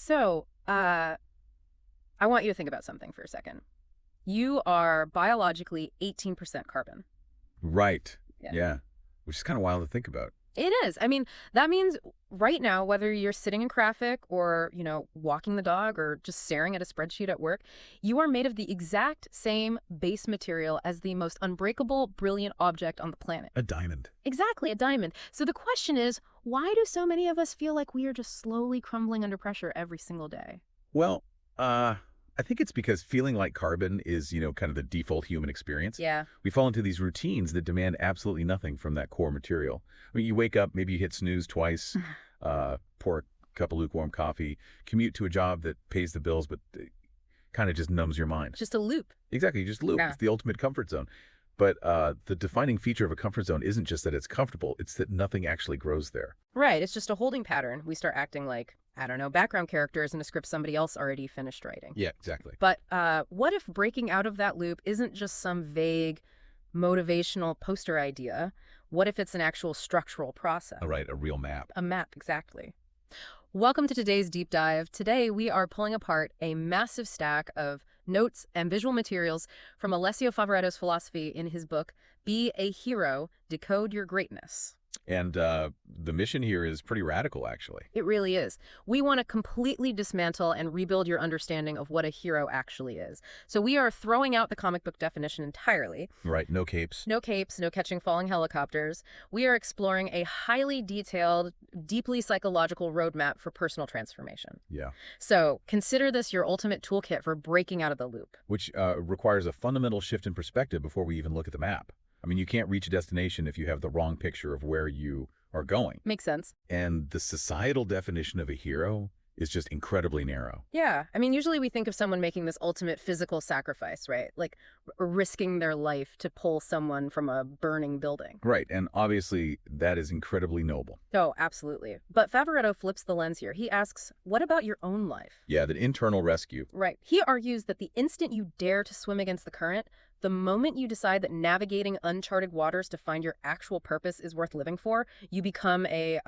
So, I want you to think about something for a second. You are biologically 18% carbon. Right. Yeah. Yeah. Which is kind of wild to think about. It is. I mean, that means right now, whether you're sitting in traffic or, walking the dog or just staring at a spreadsheet at work, you are made of the exact same base material as the most unbreakable, brilliant object on the planet. A diamond. Exactly, a diamond. So the question is, why do so many of us feel like we are just slowly crumbling under pressure every single day? Well, I think it's because feeling like carbon is, kind of the default human experience. Yeah. We fall into these routines that demand absolutely nothing from that core material. I mean, you wake up, maybe you hit snooze twice, pour a cup of lukewarm coffee, commute to a job that pays the bills, but kind of just numbs your mind. Just a loop. Exactly, you just loop. Yeah. It's the ultimate comfort zone. But the defining feature of a comfort zone isn't just that it's comfortable, it's that nothing actually grows there. Right, it's just a holding pattern. We start acting like, I don't know, background characters in a script somebody else already finished writing. Yeah, exactly. But what if breaking out of that loop isn't just some vague motivational poster idea? What if it's an actual structural process? All right, a real map. A map, exactly. Welcome to today's deep dive. Today we are pulling apart a massive stack of notes and visual materials from Alessio Favaretto's philosophy in his book, Be a Hero, Decode Your Greatness. And the mission here is pretty radical, actually. It really is. We want to completely dismantle and rebuild your understanding of what a hero actually is. So we are throwing out the comic book definition entirely. Right, no capes. No capes, no catching falling helicopters. We are exploring a highly detailed, deeply psychological roadmap for personal transformation. Yeah. So consider this your ultimate toolkit for breaking out of the loop. Which requires a fundamental shift in perspective before we even look at the map. I mean, you can't reach a destination if you have the wrong picture of where you are going. Makes sense. And the societal definition of a hero is just incredibly narrow. Yeah. I mean, usually we think of someone making this ultimate physical sacrifice, right? Like risking their life to pull someone from a burning building. Right, and obviously that is incredibly noble. Oh, absolutely. But Favaretto flips the lens here. He asks, what about your own life? Yeah, that internal rescue. Right. He argues that the instant you dare to swim against the current, the moment you decide that navigating uncharted waters to find your actual purpose is worth living for, you become a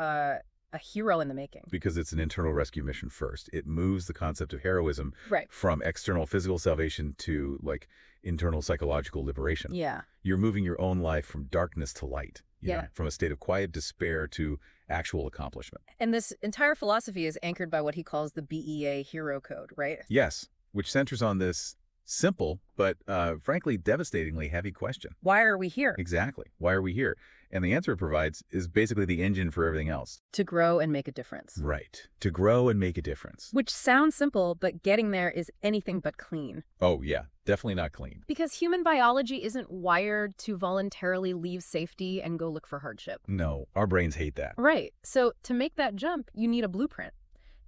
hero in the making. Because it's an internal rescue mission first. It moves the concept of heroism Right. from external physical salvation to, like, internal psychological liberation. Yeah. You're moving your own life from darkness to light. You Yeah. know, from a state of quiet despair to actual accomplishment. And this entire philosophy is anchored by what he calls the BEA hero code, right? Yes, which centers on this simple but frankly devastatingly heavy question. Why are we here? Exactly. Why are we here? And the answer it provides is basically the engine for everything else. To grow and make a difference. Right. To grow and make a difference. Which sounds simple, but getting there is anything but clean. Oh, yeah. Definitely not clean. Because human biology isn't wired to voluntarily leave safety and go look for hardship. No, our brains hate that. Right. So to make that jump, you need a blueprint.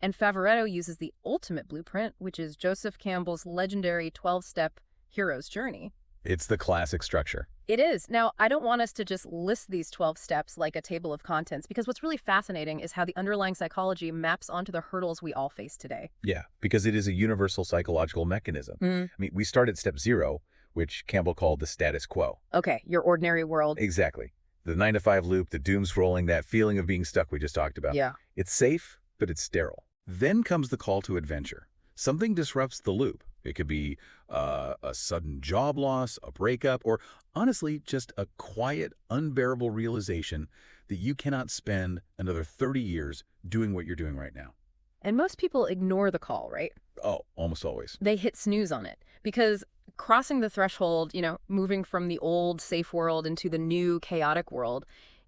And Favaretto uses the ultimate blueprint, which is Joseph Campbell's legendary 12-step hero's journey. It's the classic structure. It is. Now, I don't want us to just list these 12 steps like a table of contents, because what's really fascinating is how the underlying psychology maps onto the hurdles we all face today. Yeah, because it is a universal psychological mechanism. Mm. I mean, we start at step 0, which Campbell called the status quo. Okay, your ordinary world. Exactly. The 9-to-5 loop, the doom scrolling, that feeling of being stuck we just talked about. Yeah. It's safe, but it's sterile. Then comes the call to adventure. Something disrupts the loop. It could be a sudden job loss, a breakup, or honestly, just a quiet, unbearable realization that you cannot spend another 30 years doing what you're doing right now. And most people ignore the call, right? Oh, almost always. They hit snooze on it because crossing the threshold, moving from the old safe world into the new chaotic world,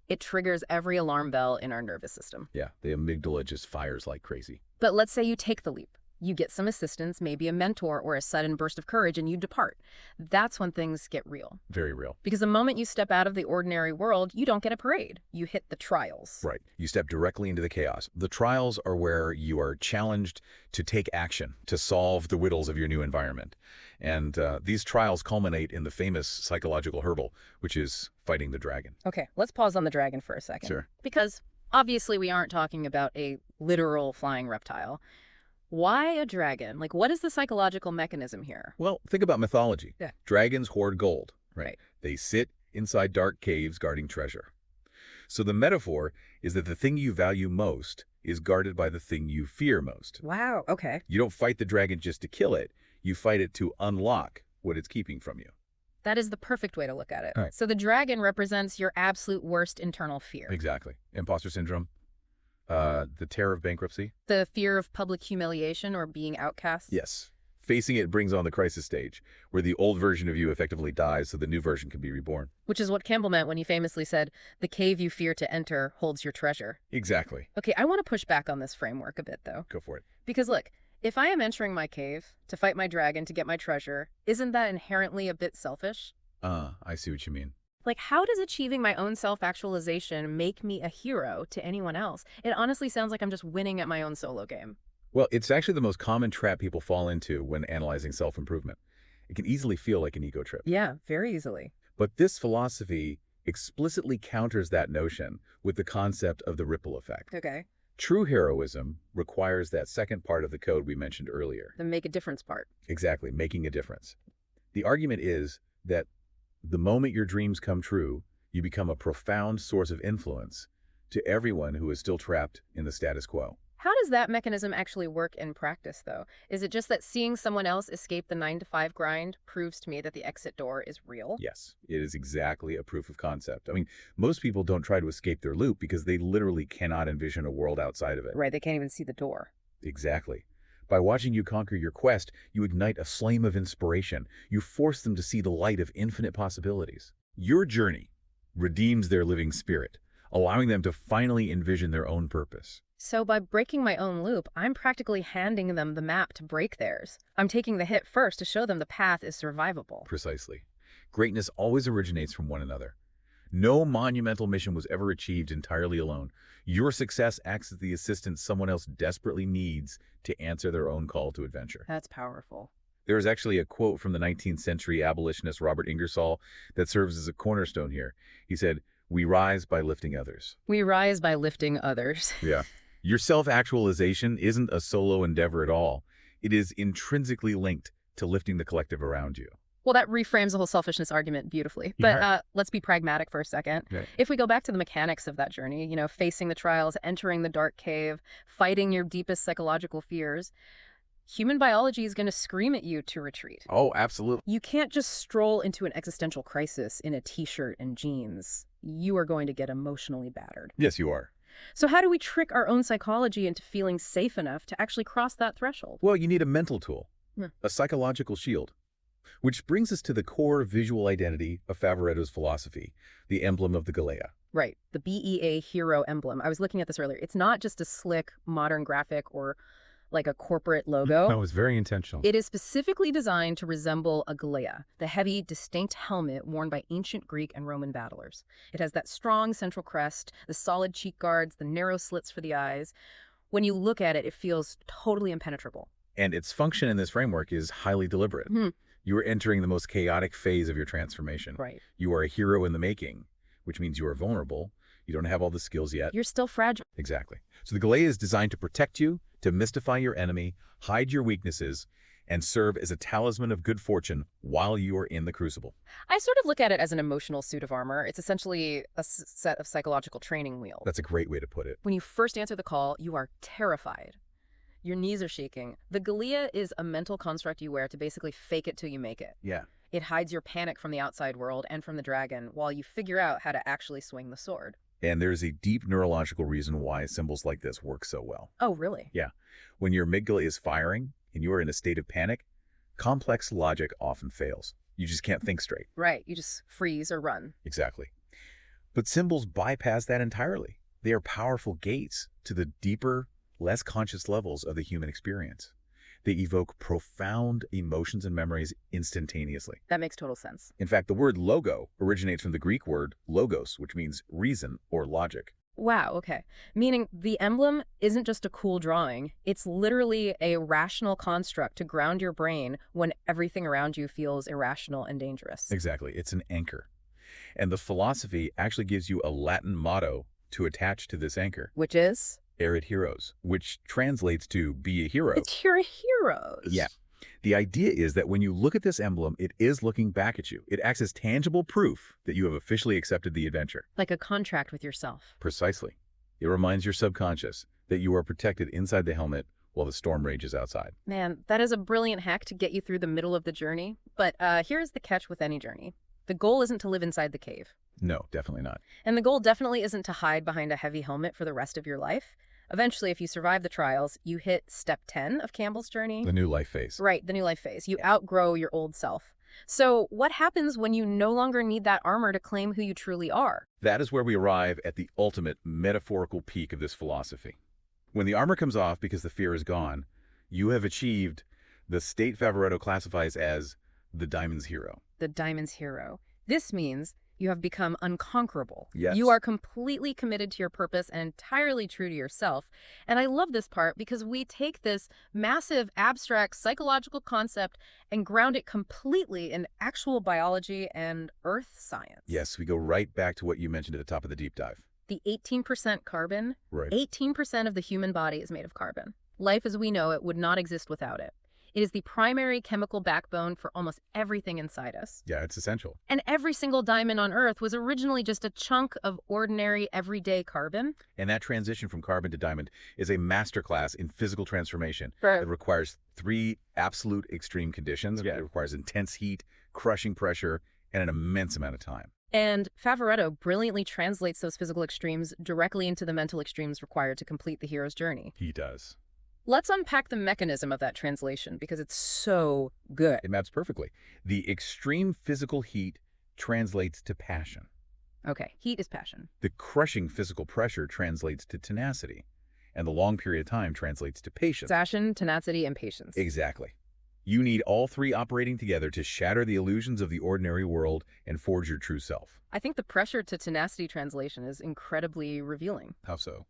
it triggers every alarm bell in our nervous system. Yeah, the amygdala just fires like crazy. But let's say you take the leap. You get some assistance, maybe a mentor or a sudden burst of courage, and you depart. That's when things get real. Very real. Because the moment you step out of the ordinary world, you don't get a parade. You hit the trials. Right. You step directly into the chaos. The trials are where you are challenged to take action, to solve the riddles of your new environment. And these trials culminate in the famous psychological hurdle, which is fighting the dragon. Okay, let's pause on the dragon for a second. Sure. Because obviously we aren't talking about a literal flying reptile. Why a dragon? Like, what is the psychological mechanism here? Well, think about mythology. Yeah. Dragons hoard gold, right? Right. They sit inside dark caves guarding treasure. So the metaphor is that the thing you value most is guarded by the thing you fear most. Wow, okay. You don't fight the dragon just to kill it. You fight it to unlock what it's keeping from you. That is the perfect way to look at it. All right. So the dragon represents your absolute worst internal fear. Exactly. Imposter syndrome, the terror of bankruptcy. The fear of public humiliation or being outcast. Yes. Facing it brings on the crisis stage, where the old version of you effectively dies so the new version can be reborn. Which is what Campbell meant when he famously said, "The cave you fear to enter holds your treasure." Exactly. Okay, I want to push back on this framework a bit, though. Go for it. Because look, if I am entering my cave to fight my dragon to get my treasure, isn't that inherently a bit selfish? I see what you mean. Like, how does achieving my own self-actualization make me a hero to anyone else? It honestly sounds like I'm just winning at my own solo game. Well, it's actually the most common trap people fall into when analyzing self-improvement. It can easily feel like an ego trip. Yeah, very easily. But this philosophy explicitly counters that notion with the concept of the ripple effect. Okay. True heroism requires that second part of the code we mentioned earlier. The make a difference part. Exactly, making a difference. The argument is that the moment your dreams come true, you become a profound source of influence to everyone who is still trapped in the status quo. How does that mechanism actually work in practice, though? Is it just that seeing someone else escape the 9-to-5 grind proves to me that the exit door is real? Yes, it is exactly a proof of concept. I mean, most people don't try to escape their loop because they literally cannot envision a world outside of it. Right, they can't even see the door. Exactly. By watching you conquer your quest, you ignite a flame of inspiration. You force them to see the light of infinite possibilities. Your journey redeems their living spirit, allowing them to finally envision their own purpose. So by breaking my own loop, I'm practically handing them the map to break theirs. I'm taking the hit first to show them the path is survivable. Precisely. Greatness always originates from one another. No monumental mission was ever achieved entirely alone. Your success acts as the assistance someone else desperately needs to answer their own call to adventure. That's powerful. There is actually a quote from the 19th century abolitionist Robert Ingersoll that serves as a cornerstone here. He said, "We rise by lifting others." We rise by lifting others. Yeah. Your self-actualization isn't a solo endeavor at all. It is intrinsically linked to lifting the collective around you. Well, that reframes the whole selfishness argument beautifully. But let's be pragmatic for a second. Okay. If we go back to the mechanics of that journey, facing the trials, entering the dark cave, fighting your deepest psychological fears, human biology is going to scream at you to retreat. Oh, absolutely. You can't just stroll into an existential crisis in a t-shirt and jeans. You are going to get emotionally battered. Yes, you are. So how do we trick our own psychology into feeling safe enough to actually cross that threshold? Well, you need a mental tool, a psychological shield. Which brings us to the core visual identity of Favaretto's philosophy, the emblem of the Galea. Right, the BEA hero emblem. I was looking at this earlier. It's not just a slick, modern graphic or like a corporate logo. That was very intentional. It is specifically designed to resemble a Galea, the heavy, distinct helmet worn by ancient Greek and Roman battlers. It has that strong central crest, the solid cheek guards, the narrow slits for the eyes. When you look at it, it feels totally impenetrable. And its function in this framework is highly deliberate. You are entering the most chaotic phase of your transformation. Right. You are a hero in the making, which means you are vulnerable. You don't have all the skills yet. You're still fragile. Exactly. So the Galea is designed to protect you, to mystify your enemy, hide your weaknesses, and serve as a talisman of good fortune while you are in the crucible. I sort of look at it as an emotional suit of armor. It's essentially a set of psychological training wheels. That's a great way to put it. When you first answer the call, you are terrified. Your knees are shaking. The Galea is a mental construct you wear to basically fake it till you make it. Yeah. It hides your panic from the outside world and from the dragon while you figure out how to actually swing the sword. And there's a deep neurological reason why symbols like this work so well. Oh, really? Yeah. When your amygdala is firing and you are in a state of panic, complex logic often fails. You just can't think straight. Right. You just freeze or run. Exactly. But symbols bypass that entirely. They are powerful gates to the deeper, less conscious levels of the human experience. They evoke profound emotions and memories instantaneously. That makes total sense. In fact, the word logo originates from the Greek word logos, which means reason or logic. Wow, okay. Meaning the emblem isn't just a cool drawing. It's literally a rational construct to ground your brain when everything around you feels irrational and dangerous. Exactly. It's an anchor. And the philosophy actually gives you a Latin motto to attach to this anchor. Which is? Erit Heros, which translates to be a hero. It's your heroes. Yeah. The idea is that when you look at this emblem, it is looking back at you. It acts as tangible proof that you have officially accepted the adventure. Like a contract with yourself. Precisely. It reminds your subconscious that you are protected inside the helmet while the storm rages outside. Man, that is a brilliant hack to get you through the middle of the journey. But here's the catch with any journey. The goal isn't to live inside the cave. No, definitely not. And the goal definitely isn't to hide behind a heavy helmet for the rest of your life. Eventually, if you survive the trials, you hit step 10 of Campbell's journey. The new life phase. Right, the new life phase. You outgrow your old self. So what happens when you no longer need that armor to claim who you truly are? That is where we arrive at the ultimate metaphorical peak of this philosophy. When the armor comes off because the fear is gone, you have achieved the state Favaretto classifies as the Diamond's Hero. The Diamond's Hero. This means you have become unconquerable. Yes. You are completely committed to your purpose and entirely true to yourself. And I love this part because we take this massive, abstract, psychological concept and ground it completely in actual biology and earth science. Yes, we go right back to what you mentioned at the top of the deep dive. The 18% carbon, Right. 18% of the human body is made of carbon. Life as we know it would not exist without it. It is the primary chemical backbone for almost everything inside us. Yeah, it's essential. And every single diamond on Earth was originally just a chunk of ordinary, everyday carbon. And that transition from carbon to diamond is a masterclass in physical transformation. Right. It requires 3 absolute extreme conditions. Yeah. It requires intense heat, crushing pressure, and an immense amount of time. And Favaretto brilliantly translates those physical extremes directly into the mental extremes required to complete the hero's journey. He does. Let's unpack the mechanism of that translation because it's so good. It maps perfectly. The extreme physical heat translates to passion. Okay, heat is passion. The crushing physical pressure translates to tenacity. And the long period of time translates to patience. Passion, tenacity, and patience. Exactly. You need all 3 operating together to shatter the illusions of the ordinary world and forge your true self. I think the pressure to tenacity translation is incredibly revealing. How so?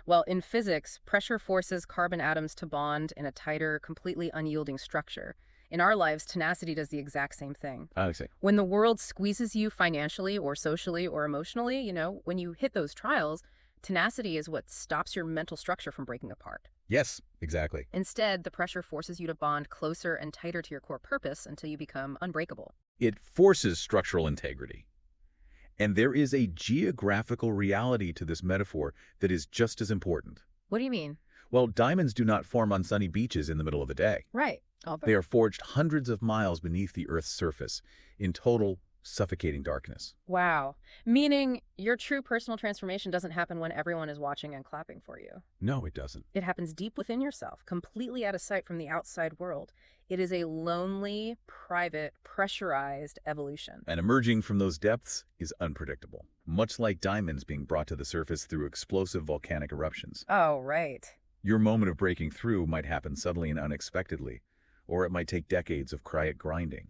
Well, in physics, pressure forces carbon atoms to bond in a tighter, completely unyielding structure. In our lives, tenacity does the exact same thing. I see. When the world squeezes you financially or socially or emotionally, when you hit those trials, tenacity is what stops your mental structure from breaking apart. Yes, exactly. Instead, the pressure forces you to bond closer and tighter to your core purpose until you become unbreakable. It forces structural integrity. And there is a geographical reality to this metaphor that is just as important. What do you mean? Well, diamonds do not form on sunny beaches in the middle of the day. Right. They are forged hundreds of miles beneath the Earth's surface in total suffocating darkness. Wow. Meaning your true personal transformation doesn't happen when everyone is watching and clapping for you. No, it doesn't. It happens deep within yourself, completely out of sight from the outside world. It is a lonely, private, pressurized evolution. And emerging from those depths is unpredictable, much like diamonds being brought to the surface through explosive volcanic eruptions. Oh, right. Your moment of breaking through might happen suddenly and unexpectedly, or it might take decades of quiet grinding.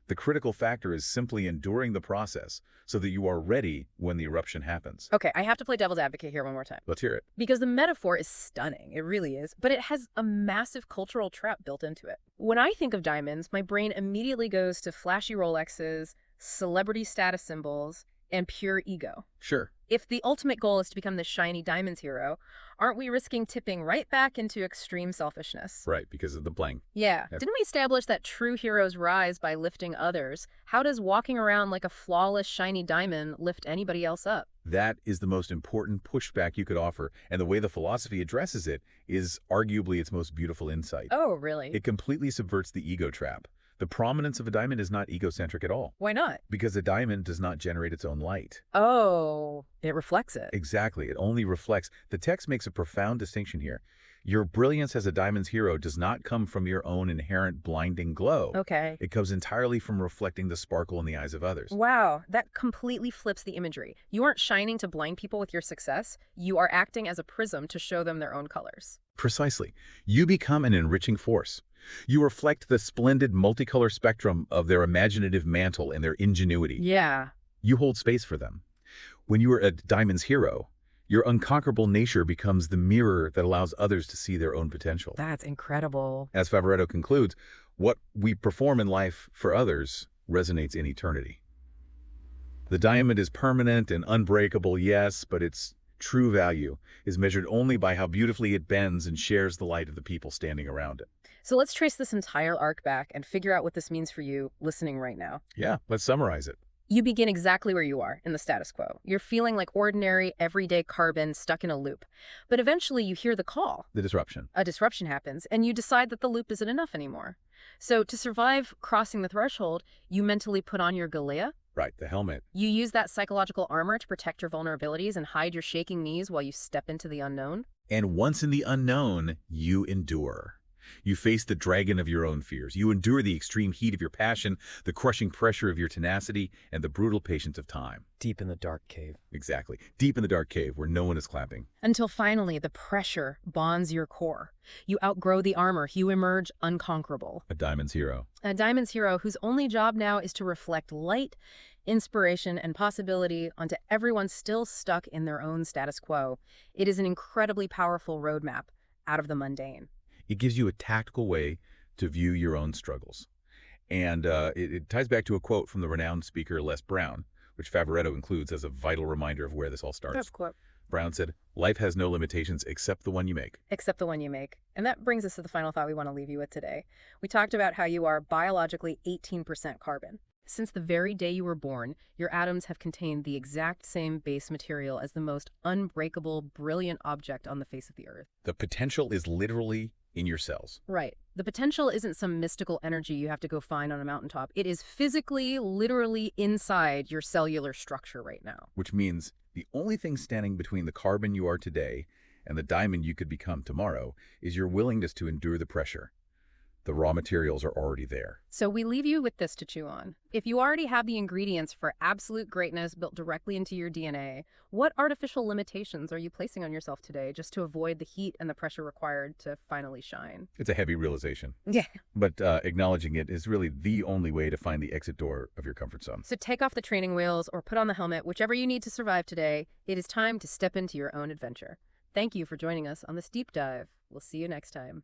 The critical factor is simply enduring the process so that you are ready when the eruption happens. Okay, I have to play devil's advocate here one more time. Let's hear it. Because the metaphor is stunning, it really is, but it has a massive cultural trap built into it. When I think of diamonds, my brain immediately goes to flashy Rolexes, celebrity status symbols, and pure ego. Sure. If the ultimate goal is to become the shiny diamonds hero, aren't we risking tipping right back into extreme selfishness? Right, because of the bling. Yeah. Yep. Didn't we establish that true heroes rise by lifting others? How does walking around like a flawless shiny diamond lift anybody else up? That is the most important pushback you could offer, and the way the philosophy addresses it is arguably its most beautiful insight. Oh, really? It completely subverts the ego trap. The prominence of a diamond is not egocentric at all. Why not? Because a diamond does not generate its own light. Oh, it reflects it. Exactly. It only reflects. The text makes a profound distinction here. Your brilliance as a diamond's hero does not come from your own inherent blinding glow. Okay. It comes entirely from reflecting the sparkle in the eyes of others. Wow, that completely flips the imagery. You aren't shining to blind people with your success. You are acting as a prism to show them their own colors. Precisely. You become an enriching force. You reflect the splendid multicolor spectrum of their imaginative mantle and their ingenuity. Yeah. You hold space for them. When you are a diamond's hero, your unconquerable nature becomes the mirror that allows others to see their own potential. That's incredible. As Favaretto concludes, what we perform in life for others resonates in eternity. The diamond is permanent and unbreakable, yes, but its true value is measured only by how beautifully it bends and shares the light of the people standing around it. So let's trace this entire arc back and figure out what this means for you listening right now. Yeah, let's summarize it. You begin exactly where you are in the status quo. You're feeling like ordinary, everyday carbon stuck in a loop. But eventually you hear the call. The disruption. A disruption happens, and you decide that the loop isn't enough anymore. So to survive crossing the threshold, you mentally put on your Galea. Right, the helmet. You use that psychological armor to protect your vulnerabilities and hide your shaking knees while you step into the unknown. And once in the unknown, you endure. You face the dragon of your own fears. You endure the extreme heat of your passion, the crushing pressure of your tenacity, and the brutal patience of time. Deep in the dark cave. Exactly. Deep in the dark cave where no one is clapping. Until finally the pressure bonds your core. You outgrow the armor. You emerge unconquerable. A diamond's hero. A diamond's hero whose only job now is to reflect light, inspiration, and possibility onto everyone still stuck in their own status quo. It is an incredibly powerful roadmap out of the mundane. It gives you a tactical way to view your own struggles. And it ties back to a quote from the renowned speaker Les Brown, which Favaretto includes as a vital reminder of where this all starts. That's quote. Brown said, "Life has no limitations except the one you make." Except the one you make. And that brings us to the final thought we want to leave you with today. We talked about how you are biologically 18% carbon. Since the very day you were born, your atoms have contained the exact same base material as the most unbreakable, brilliant object on the face of the Earth. The potential is literally in your cells. Right. The potential isn't some mystical energy you have to go find on a mountaintop. It is physically, literally inside your cellular structure right now. Which means the only thing standing between the carbon you are today and the diamond you could become tomorrow is your willingness to endure the pressure. The raw materials are already there. So we leave you with this to chew on. If you already have the ingredients for absolute greatness built directly into your DNA, what artificial limitations are you placing on yourself today just to avoid the heat and the pressure required to finally shine? It's a heavy realization. Yeah. But acknowledging it is really the only way to find the exit door of your comfort zone. So take off the training wheels or put on the helmet, whichever you need to survive today. It is time to step into your own adventure. Thank you for joining us on this deep dive. We'll see you next time.